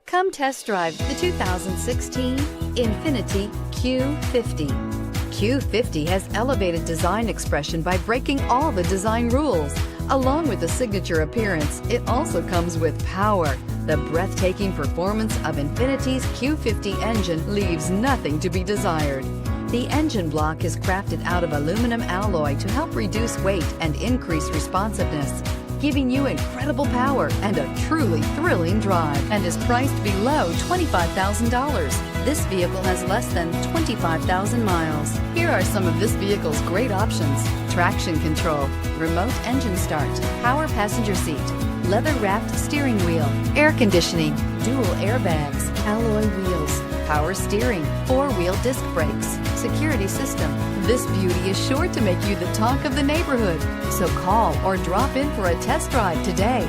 Come test drive the 2016 INFINITI Q50. Q50 has elevated design expression by breaking all the design rules. Along with the signature appearance, it also comes with power. The breathtaking performance of INFINITI's Q50 engine leaves nothing to be desired. The engine block is crafted out of aluminum alloy to help reduce weight and increase responsiveness, giving you incredible power and a truly thrilling drive, and is priced below $25,000. This vehicle has less than 25,000 miles. Here are some of this vehicle's great options: traction control, remote engine start, power passenger seat, leather-wrapped steering wheel, air conditioning, dual airbags, alloy wheels, power steering, four-wheel disc brakes, security system. This beauty is sure to make you the talk of the neighborhood. So call or drop in for a test drive today.